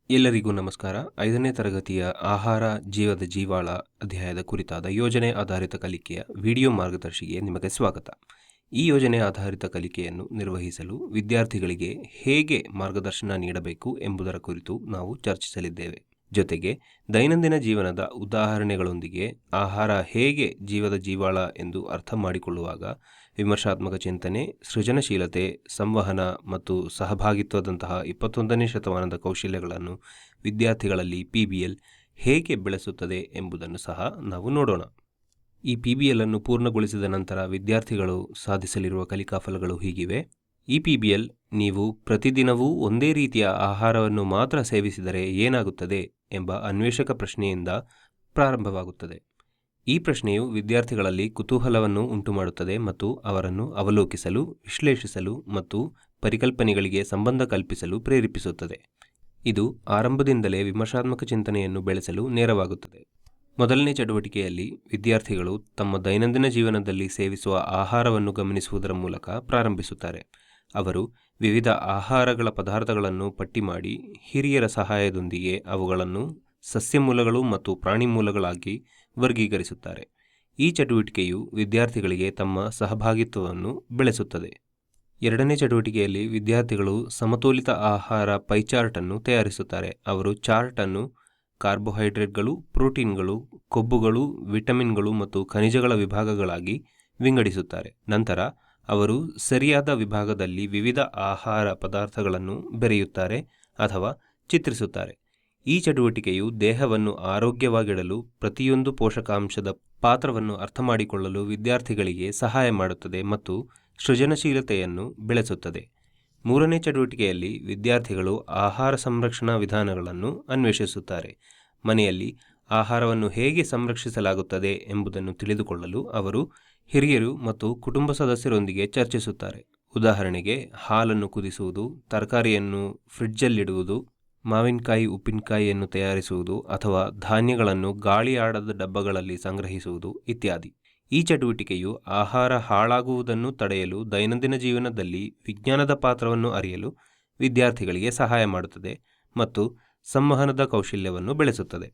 ಎಲ್ಲರಿಗೂ ನಮಸ್ಕಾರ. 5ನೇ ತರಗತಿಯ ಆಹಾರ ಜೀವದ ಜೀವಾಳ ಅಧ್ಯಾಯದ ಕುರಿತಾದ ಯೋಜನೆ ಆಧಾರಿತ ಕಲಿಕೆಯ ವಿಡಿಯೋ ಮಾರ್ಗದರ್ಶಿಗೆ ನಿಮಗೆ ಸ್ವಾಗತ. ಈ ಯೋಜನೆ ಆಧಾರಿತ ಕಲಿಕೆಯನ್ನು ನಿರ್ವಹಿಸಲು ವಿದ್ಯಾರ್ಥಿಗಳಿಗೆ ಹೇಗೆ ಮಾರ್ಗದರ್ಶನ ನೀಡಬೇಕು ಎಂಬುದರ ಕುರಿತು ನಾವು ಚರ್ಚಿಸಲಿದ್ದೇವೆ. ಜೊತೆಗೆ ದೈನಂದಿನ ಜೀವನದ ಉದಾಹರಣೆಗಳೊಂದಿಗೆ ಆಹಾರ ಹೇಗೆ ಜೀವದ ಜೀವಾಳ ಎಂದು ಅರ್ಥ ಮಾಡಿಕೊಳ್ಳುವಾಗ ವಿಮರ್ಶಾತ್ಮಕ ಚಿಂತನೆ, ಸೃಜನಶೀಲತೆ, ಸಂವಹನ ಮತ್ತು ಸಹಭಾಗಿತ್ವದಂತಹ 21ನೇ ಶತಮಾನದ ಕೌಶಲ್ಯಗಳನ್ನು ವಿದ್ಯಾರ್ಥಿಗಳಲ್ಲಿ PBL ಹೇಗೆ ಬೆಳೆಸುತ್ತದೆ ಎಂಬುದನ್ನು ಸಹ ನಾವು ನೋಡೋಣ. ಈ PBL ಅನ್ನು ಪೂರ್ಣಗೊಳಿಸಿದ ನಂತರ ವಿದ್ಯಾರ್ಥಿಗಳು ಸಾಧಿಸಲಿರುವ ಕಲಿಕಾ ಫಲಗಳು ಹೀಗಿವೆ. ಈ PBL ನೀವು ಪ್ರತಿದಿನವೂ ಒಂದೇ ರೀತಿಯ ಆಹಾರವನ್ನು ಮಾತ್ರ ಸೇವಿಸಿದರೆ ಏನಾಗುತ್ತದೆ ಎಂಬ ಅನ್ವೇಷಕ ಪ್ರಶ್ನೆಯಿಂದ ಪ್ರಾರಂಭವಾಗುತ್ತದೆ. ಈ ಪ್ರಶ್ನೆಯು ವಿದ್ಯಾರ್ಥಿಗಳಲ್ಲಿ ಕುತೂಹಲವನ್ನು ಉಂಟುಮಾಡುತ್ತದೆ ಮತ್ತು ಅವರನ್ನು ಅವಲೋಕಿಸಲು, ವಿಶ್ಲೇಷಿಸಲು ಮತ್ತು ಪರಿಕಲ್ಪನೆಗಳಿಗೆ ಸಂಬಂಧ ಕಲ್ಪಿಸಲು ಪ್ರೇರೇಪಿಸುತ್ತದೆ. ಇದು ಆರಂಭದಿಂದಲೇ ವಿಮರ್ಶಾತ್ಮಕ ಚಿಂತನೆಯನ್ನು ಬೆಳೆಸಲು ನೇರವಾಗುತ್ತದೆ. ಮೊದಲನೇ ಚಟುವಟಿಕೆಯಲ್ಲಿ ವಿದ್ಯಾರ್ಥಿಗಳು ತಮ್ಮ ದೈನಂದಿನ ಜೀವನದಲ್ಲಿ ಸೇವಿಸುವ ಆಹಾರವನ್ನು ಗಮನಿಸುವುದರ ಮೂಲಕ ಪ್ರಾರಂಭಿಸುತ್ತಾರೆ. ಅವರು ವಿವಿಧ ಆಹಾರಗಳ ಪದಾರ್ಥಗಳನ್ನು ಪಟ್ಟಿ ಮಾಡಿ ಹಿರಿಯರ ಸಹಾಯದೊಂದಿಗೆ ಅವುಗಳನ್ನು ಸಸ್ಯ ಮೂಲಗಳು ಮತ್ತು ಪ್ರಾಣಿ ಮೂಲಗಳಾಗಿ ವರ್ಗೀಕರಿಸುತ್ತಾರೆ. ಈ ಚಟುವಟಿಕೆಯು ವಿದ್ಯಾರ್ಥಿಗಳಿಗೆ ತಮ್ಮ ಸಹಭಾಗಿತ್ವವನ್ನು ಬೆಳೆಸುತ್ತದೆ. ಎರಡನೇ ಚಟುವಟಿಕೆಯಲ್ಲಿ ವಿದ್ಯಾರ್ಥಿಗಳು ಸಮತೋಲಿತ ಆಹಾರ ಪೈಚಾರ್ಟ್ ಅನ್ನು ತಯಾರಿಸುತ್ತಾರೆ. ಅವರು ಚಾರ್ಟ್ ಅನ್ನು ಕಾರ್ಬೋಹೈಡ್ರೇಟ್ಗಳು, ಪ್ರೋಟೀನ್ಗಳು, ಕೊಬ್ಬುಗಳು, ವಿಟಮಿನ್ಗಳು ಮತ್ತು ಖನಿಜಗಳ ವಿಭಾಗಗಳಾಗಿ ವಿಂಗಡಿಸುತ್ತಾರೆ. ನಂತರ ಅವರು ಸರಿಯಾದ ವಿಭಾಗದಲ್ಲಿ ವಿವಿಧ ಆಹಾರ ಪದಾರ್ಥಗಳನ್ನು ಬೆರೆಯುತ್ತಾರೆ ಅಥವಾ ಚಿತ್ರಿಸುತ್ತಾರೆ. ಈ ಚಟುವಟಿಕೆಯು ದೇಹವನ್ನು ಆರೋಗ್ಯವಾಗಿಡಲು ಪ್ರತಿಯೊಂದು ಪೋಷಕಾಂಶದ ಪಾತ್ರವನ್ನು ಅರ್ಥಮಾಡಿಕೊಳ್ಳಲು ವಿದ್ಯಾರ್ಥಿಗಳಿಗೆ ಸಹಾಯ ಮಾಡುತ್ತದೆ ಮತ್ತು ಸೃಜನಶೀಲತೆಯನ್ನು ಬೆಳೆಸುತ್ತದೆ. ಮೂರನೇ ಚಟುವಟಿಕೆಯಲ್ಲಿ ವಿದ್ಯಾರ್ಥಿಗಳು ಆಹಾರ ಸಂರಕ್ಷಣಾ ವಿಧಾನಗಳನ್ನು ಅನ್ವೇಷಿಸುತ್ತಾರೆ. ಮನೆಯಲ್ಲಿ ಆಹಾರವನ್ನು ಹೇಗೆ ಸಂರಕ್ಷಿಸಲಾಗುತ್ತದೆ ಎಂಬುದನ್ನು ತಿಳಿದುಕೊಳ್ಳಲು ಅವರು ಹಿರಿಯರು ಮತ್ತು ಕುಟುಂಬ ಸದಸ್ಯರೊಂದಿಗೆ ಚರ್ಚಿಸುತ್ತಾರೆ. ಉದಾಹರಣೆಗೆ, ಹಾಲನ್ನು ಕುದಿಸುವುದು, ತರಕಾರಿಯನ್ನು ಫ್ರಿಡ್ಜಲ್ಲಿಡುವುದು, ಮಾವಿನಕಾಯಿ ಉಪ್ಪಿನಕಾಯಿಯನ್ನು ತಯಾರಿಸುವುದು ಅಥವಾ ಧಾನ್ಯಗಳನ್ನು ಗಾಳಿ ಆಡದ ಡಬ್ಬಗಳಲ್ಲಿ ಸಂಗ್ರಹಿಸುವುದು ಇತ್ಯಾದಿ. ಈ ಚಟುವಟಿಕೆಯು ಆಹಾರ ಹಾಳಾಗುವುದನ್ನು ತಡೆಯಲು ದೈನಂದಿನ ಜೀವನದಲ್ಲಿ ವಿಜ್ಞಾನದ ಪಾತ್ರವನ್ನು ಅರಿಯಲು ವಿದ್ಯಾರ್ಥಿಗಳಿಗೆ ಸಹಾಯ ಮಾಡುತ್ತದೆ ಮತ್ತು ಸಂವಹನದ ಕೌಶಲ್ಯವನ್ನು ಬೆಳೆಸುತ್ತದೆ.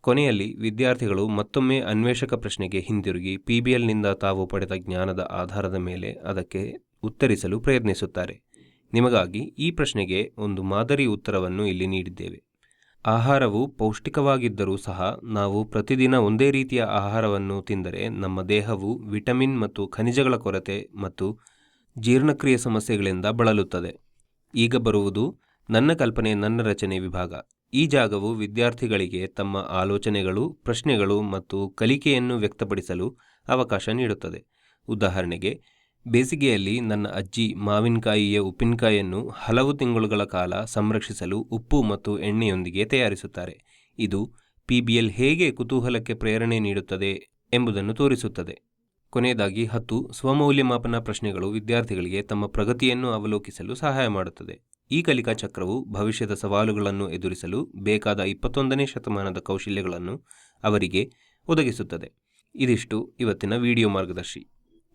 ಕೊನೆಯಲ್ಲಿ ವಿದ್ಯಾರ್ಥಿಗಳು ಮತ್ತೊಮ್ಮೆ ಅನ್ವೇಷಕ ಪ್ರಶ್ನೆಗೆ ಹಿಂದಿರುಗಿ PBLನಿಂದ ತಾವು ಪಡೆದ ಜ್ಞಾನದ ಆಧಾರದ ಮೇಲೆ ಅದಕ್ಕೆ ಉತ್ತರಿಸಲು ಪ್ರಯತ್ನಿಸುತ್ತಾರೆ. ನಿಮಗಾಗಿ ಈ ಪ್ರಶ್ನೆಗೆ ಒಂದು ಮಾದರಿ ಉತ್ತರವನ್ನು ಇಲ್ಲಿ ನೀಡಿದ್ದೇವೆ. ಆಹಾರವು ಪೌಷ್ಟಿಕವಾಗಿದ್ದರೂ ಸಹ ನಾವು ಪ್ರತಿದಿನ ಒಂದೇ ರೀತಿಯ ಆಹಾರವನ್ನು ತಿಂದರೆ ನಮ್ಮ ದೇಹವು ವಿಟಮಿನ್ ಮತ್ತು ಖನಿಜಗಳ ಕೊರತೆ ಮತ್ತು ಜೀರ್ಣಕ್ರಿಯೆ ಸಮಸ್ಯೆಗಳಿಂದ ಬಳಲುತ್ತದೆ. ಈಗ ಬರುವುದು ನನ್ನ ಕಲ್ಪನೆ, ನನ್ನ ರಚನೆ ವಿಭಾಗ. ಈ ಜಾಗವು ವಿದ್ಯಾರ್ಥಿಗಳಿಗೆ ತಮ್ಮ ಆಲೋಚನೆಗಳು, ಪ್ರಶ್ನೆಗಳು ಮತ್ತು ಕಲಿಕೆಯನ್ನು ವ್ಯಕ್ತಪಡಿಸಲು ಅವಕಾಶ ನೀಡುತ್ತದೆ. ಉದಾಹರಣೆಗೆ, ಬೇಸಿಗೆಯಲ್ಲಿ ನನ್ನ ಅಜ್ಜಿ ಮಾವಿನಕಾಯಿಯ ಉಪ್ಪಿನಕಾಯಿಯನ್ನು ಹಲವು ತಿಂಗಳುಗಳ ಕಾಲ ಸಂರಕ್ಷಿಸಲು ಉಪ್ಪು ಮತ್ತು ಎಣ್ಣೆಯೊಂದಿಗೆ ತಯಾರಿಸುತ್ತಾರೆ. ಇದು PBL ಹೇಗೆ ಕುತೂಹಲಕ್ಕೆ ಪ್ರೇರಣೆ ನೀಡುತ್ತದೆ ಎಂಬುದನ್ನು ತೋರಿಸುತ್ತದೆ. ಕೊನೆಯದಾಗಿ 10 ಸ್ವಮೌಲ್ಯಮಾಪನ ಪ್ರಶ್ನೆಗಳು ವಿದ್ಯಾರ್ಥಿಗಳಿಗೆ ತಮ್ಮ ಪ್ರಗತಿಯನ್ನು ಅವಲೋಕಿಸಲು ಸಹಾಯ ಮಾಡುತ್ತದೆ. ಈ ಕಲಿಕಾ ಚಕ್ರವು ಭವಿಷ್ಯದ ಸವಾಲುಗಳನ್ನು ಎದುರಿಸಲು ಬೇಕಾದ 21ನೇ ಶತಮಾನದ ಕೌಶಲ್ಯಗಳನ್ನು ಅವರಿಗೆ ಒದಗಿಸುತ್ತದೆ. ಇದಿಷ್ಟು ಇವತ್ತಿನ ವಿಡಿಯೋ ಮಾರ್ಗದರ್ಶಿ.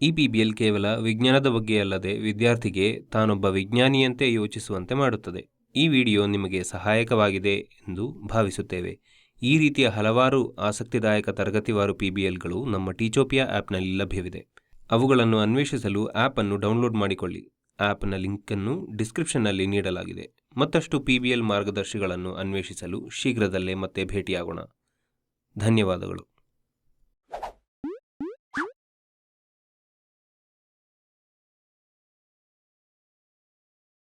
ಈ PBL ಕೇವಲ ವಿಜ್ಞಾನದ ಬಗ್ಗೆ ಅಲ್ಲದೆ ವಿದ್ಯಾರ್ಥಿಗೆ ತಾನೊಬ್ಬ ವಿಜ್ಞಾನಿಯಂತೆ ಯೋಚಿಸುವಂತೆ ಮಾಡುತ್ತದೆ. ಈ ವಿಡಿಯೋ ನಿಮಗೆ ಸಹಾಯಕವಾಗಿದೆ ಎಂದು ಭಾವಿಸುತ್ತೇವೆ. ಈ ರೀತಿಯ ಹಲವಾರು ಆಸಕ್ತಿದಾಯಕ ತರಗತಿವಾರು PBLಗಳು ನಮ್ಮ ಟೀಚೋಪಿಯಾ ಆ್ಯಪ್ನಲ್ಲಿ ಲಭ್ಯವಿದೆ. ಅವುಗಳನ್ನು ಅನ್ವೇಷಿಸಲು ಆ್ಯಪ್ ಅನ್ನು ಡೌನ್ಲೋಡ್ ಮಾಡಿಕೊಳ್ಳಿ. ಆ್ಯಪ್ನ ಲಿಂಕನ್ನು ಡಿಸ್ಕ್ರಿಪ್ಷನ್ನಲ್ಲಿ ನೀಡಲಾಗಿದೆ. ಮತ್ತಷ್ಟು PBL ಮಾರ್ಗದರ್ಶಿಗಳನ್ನು ಅನ್ವೇಷಿಸಲು ಶೀಘ್ರದಲ್ಲೇ ಮತ್ತೆ ಭೇಟಿಯಾಗೋಣ. ಧನ್ಯವಾದಗಳು.